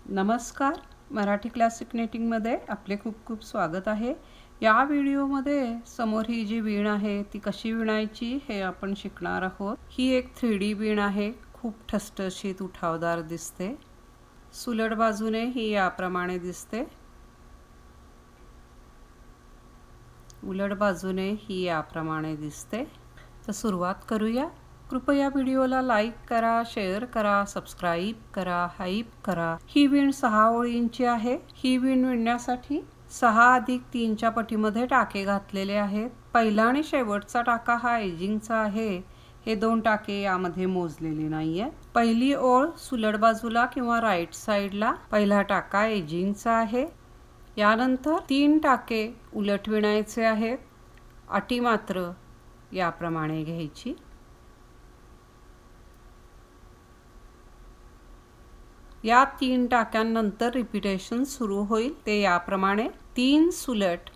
नमस्कार. मराठी क्लासिक नेटिंगमध्ये आपले खूप खूप स्वागत आहे. या व्हिडिओमध्ये समोर ही जी वीण आहे ती कशी विणायची हे आपण शिकणार आहोत. ही एक 3D वीण आहे. खूप ठसठशीत उठावदार दिसते. सुलट बाजूने ही याप्रमाणे दिसते. उलट बाजूने ही याप्रमाणे दिसते. तर सुरुवात करूया. कृपया व्हिडिओला लाईक करा, शेअर करा, सबस्क्राईब करा, हाईप करा. ही वीण 6 ओळींची आहे. ही वीण विणण्यासाठी 6 अधिक 3च्या पटीमध्ये टाके घातलेले आहेत. पहिला आणि शेवटचा टाका हा एजिंगचा आहे. हे 2 टाके यामध्ये मोजलेले नाहीये. पहिली ओळ सुलट बाजूला किंवा राईट साईडला, पहिला टाका एजिंगचा आहे. यानंतर 3 टाके उलट विणायचे आहेत. अटी मात्र याप्रमाणे घ्यायची. या 3 टाक्यांनंतर रिपीटेशन सुरू होईल. ते याप्रमाणे 3 सुलट,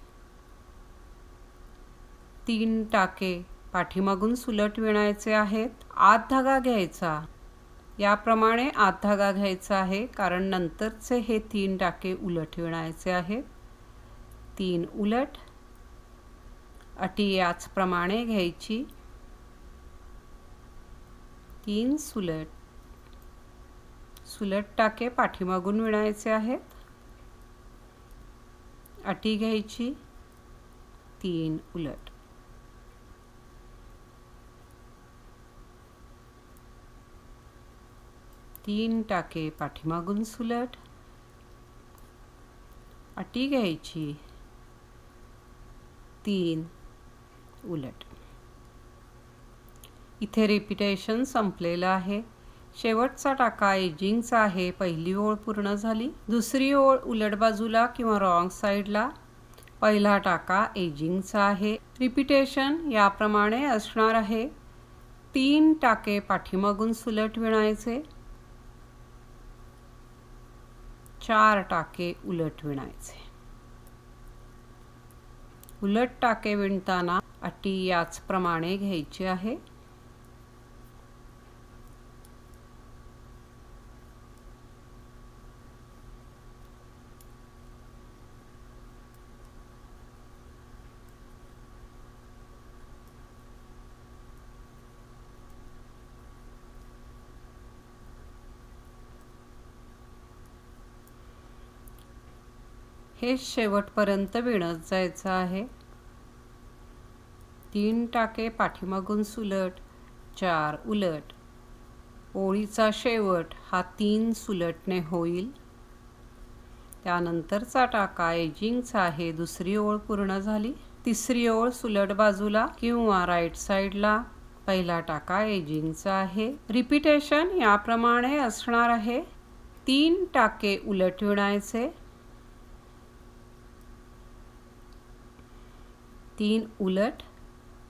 3 टाके पाठीमागून सुलट विणायचे आहेत. आत धागा घ्यायचा. याप्रमाणे आत धागा घ्यायचा आहे कारण नंतरचे हे 3 टाके उलट विणायचे आहेत. 3 उलट, अटी याचप्रमाणे घ्यायची. 3 सुलट, सुलट टाके पाठीमागून विणायचे आहेत. अटी घ्यायची. 3 उलट. तीन टाके पाठीमागून सुलट, अटी घ्यायची. 3 उलट. इथे रिपीटेशन संपलेलं आहे. शेवटचा टाका एजिंगचा आहे. पहिली ओळ पूर्ण झाली. दुसरी ओळ उलट बाजूला किंवा रॉंग साईडला, पहिला टाका एजिंगचा आहे. रिपीटेशन याप्रमाणे असणार आहे. 3 टाके पाठीमागून सुलट विणायचे, 4 टाके उलट विणायचे. उलट टाके विणताना अटी याचप्रमाणे घ्यायची आहे. हे शेवटपर्यंत विणत जायचं आहे. 3 टाके पाठीमागून सुलट, 4 उलट. ओळीचा शेवट हा 3 सुलटने होईल. त्यानंतरचा टाका एजिंगचा आहे. दुसरी ओळ पूर्ण झाली. तिसरी ओळ सुलट बाजूला किंवा राईट साईडला, पहिला टाका एजिंगचा आहे. रिपीटेशन याप्रमाणे असणार आहे. 3 टाके उलट विणायचे, 3 उलट,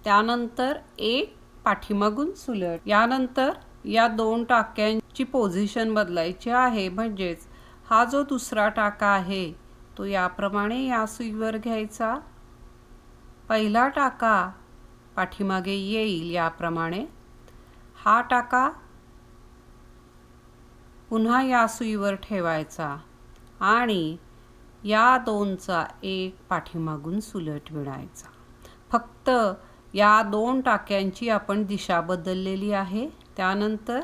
त्यानंतर 1 पाठीमागून सुलट. यानंतर या 2 टाक्यांची पोझिशन बदलायची आहे. म्हणजेच हा जो दुसरा टाका आहे तो याप्रमाणे या सुईवर घ्यायचा. पहिला टाका पाठीमागे येईल याप्रमाणे. हा टाका पुन्हा या सुईवर ठेवायचा आणि या 2चा 1 पाठीमागून सुलट विणायचा. फक्त या 2 टाक्यांची आपण दिशा बदललेली आहे. त्यानंतर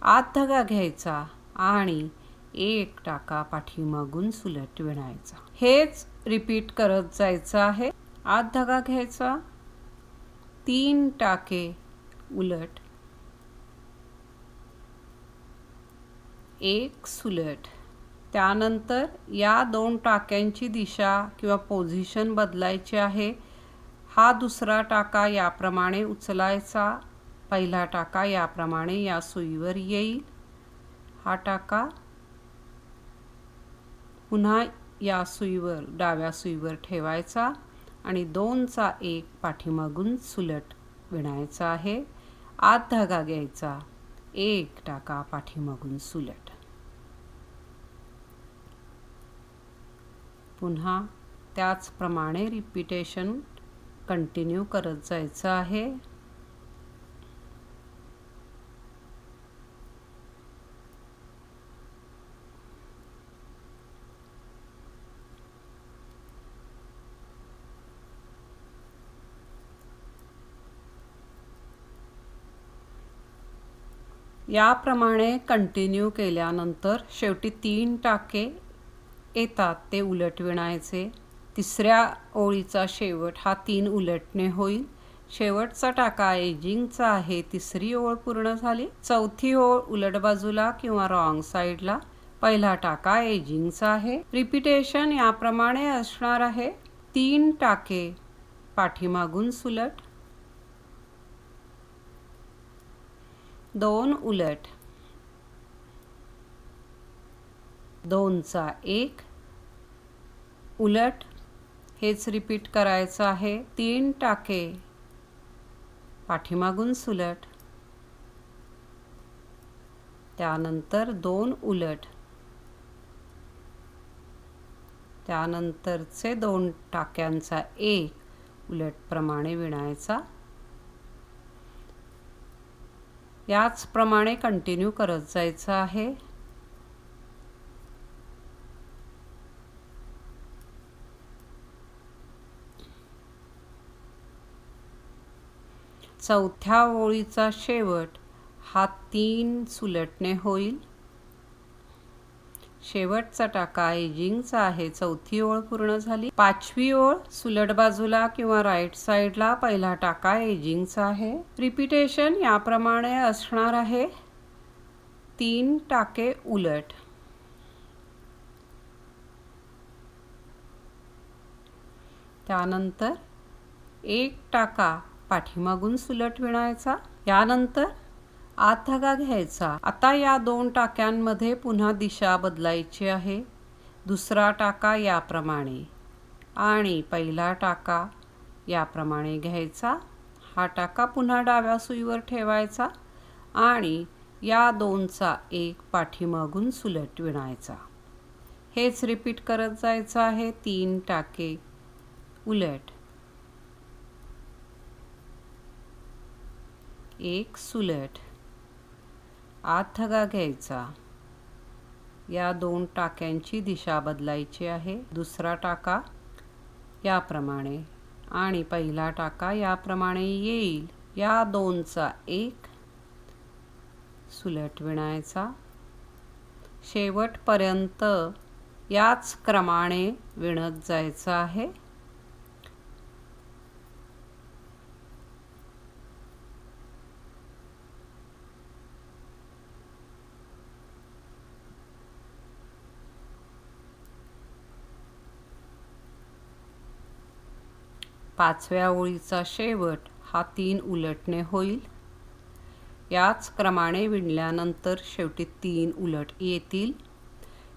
आत धागा घ्यायचा आणि 1 टाका पाठीमागून सुलट विणायचा. हेच रिपीट करत जायचं आहे. आत धागा घ्यायचा, 3 टाके उलट, 1 सुलट. त्यानंतर या 2 टाक्यांची दिशा किंवा पोझिशन बदलायची आहे. हा दुसरा टाका याप्रमाणे उचलायचा, पहिला टाका याप्रमाणे या सुईवर येईल. हा टाका पुन्हा या सुईवर, डाव्या सुईवर ठेवायचा आणि 2चा 1 पाठीमागून सुलट विणायचा आहे. आत धागा घ्यायचा, 1 टाका पाठीमागून सुलट. पुन्हा त्याचप्रमाणे रिपीटेशन कंटिन्यू करत जायचं आहे. याप्रमाणे कंटिन्यू केल्यानंतर शेवटी 3 टाके येतात ते उलट विणायचे। तिसऱ्या ओळीचा शेवट हा 3 उलटणे होईल। शेवटचा टाका एजिंगचा आहे। तिसरी ओळ पूर्ण झाली। चौथी ओळ उलट बाजूला किंवा रॉंग साइडला, पहिला टाका एजिंगचा आहे। रिपीटेशन याप्रमाणे असणार आहे। 3 टाके पाठीमागून सुलट, 2 उलट, 2चा 1 उलट, हेच रिपीट करायचं आहे। 3 टाके पाठीमागून सुलट, त्यानंतर 2 उलट, त्यानंतरचे 2 टाक्यांचा 1 उलट प्रमाणे विणायचा। याचप्रमाणे कंटिन्यू करत जायचं आहे। चौथ्या ओळीचा शेवट हा 3 सुलटणे होईल। शेवटचा टाका एजिंगचा आहे। चौथी ओळ पूर्ण झाली। 5वी ओळ सुलट बाजूला किंवा राईट साइडला, पहिला टाका एजिंगचा आहे। रिपीटेशन याप्रमाणे असणार आहे। 3 टाके उलट, त्यानंतर 1 टाका पाठीमागून सुलट विणायचा। यानंतर आत धागा घ्यायचा। आता या 2 टाक्यांमध्ये पुन्हा दिशा बदलायची आहे। दुसरा टाका याप्रमाणे आणि पहिला टाका याप्रमाणे घ्यायचा। हा टाका पुन्हा डाव्या सुईवर ठेवायचा आणि या 2चा 1 पाठीमागून सुलट विणायचा। हेच रिपीट करत जायचं आहे। 3 टाके उलट, 1 सुलट, आत धागा घ्यायचा। या 2 टाक्यांची दिशा बदलायची आहे। दुसरा टाका याप्रमाणे आणि पहिला टाका याप्रमाणे येईल। या 2चा 1 सुलट विणायचा। शेवटपर्यंत याच क्रमाने विणत जायचं आहे। पाचव्या ओळीचा शेवट हा 3 उलटणे होईल। याच क्रमाने विणल्यानंतर शेवटी 3 उलट येतील।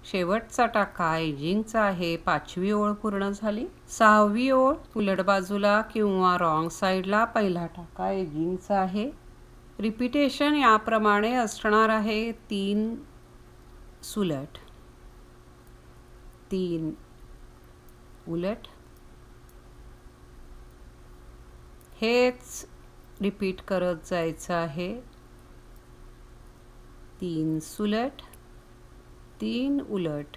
शेवटचा टाका एजिंगचा आहे। 5वी ओळ पूर्ण झाली। 6वी ओळ उलट बाजूला किंवा रॉंग साइडला, पहिला टाका एजिंगचा आहे। रिपीटेशन याप्रमाणे असणार आहे। 3 सुलट, 3 उलट, हेच रिपीट करत जायचं आहे। 3 सुलट, 3 उलट,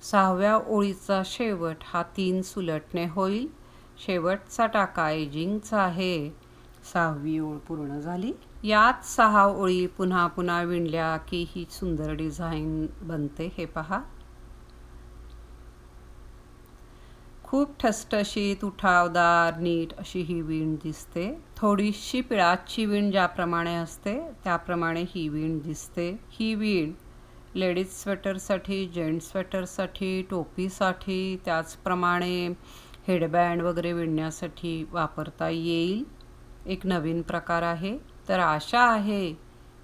सहाव्या ओळीचा शेवट हा 3 सुलटणे होईल। शेवटचा टाका एजिंगचा आहे। 6वी ओळ पूर्ण झाली। यात 6 ओळी पुन्हा पुन्हा विणल्या की ही सुंदर डिझाइन बनते। हे पहा, खूप ठसठशीत, उठावदार, नीट अशी ही विण दिसते। थोडीशी पिळाची विण ज्याप्रमाणे असते त्याप्रमाणे ही विण दिसते। ही विण लेडीज स्वेटरसाठी, जेंट्स स्वेटरसाठी, टोपीसाठी, त्याचप्रमाणे हेडबँड वगैरे विणण्यासाठी वापरता येईल। एक नवीन प्रकार आहे। तर आशा आहे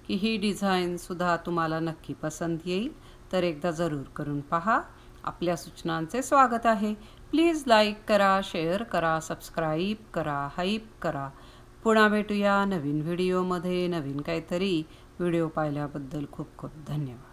की ही डिझाईनसुद्धा तुम्हाला नक्की पसंत येईल। तर एकदा जरूर करून पहा। आपल्या सूचनांचे स्वागत आहे। प्लीज लाईक करा, शेअर करा, सबस्क्राईब करा, हाईप करा। पुन्हा भेटूया नवीन व्हिडिओमध्ये नवीन काहीतरी। व्हिडिओ पाहिल्याबद्दल खूप खूप धन्यवाद।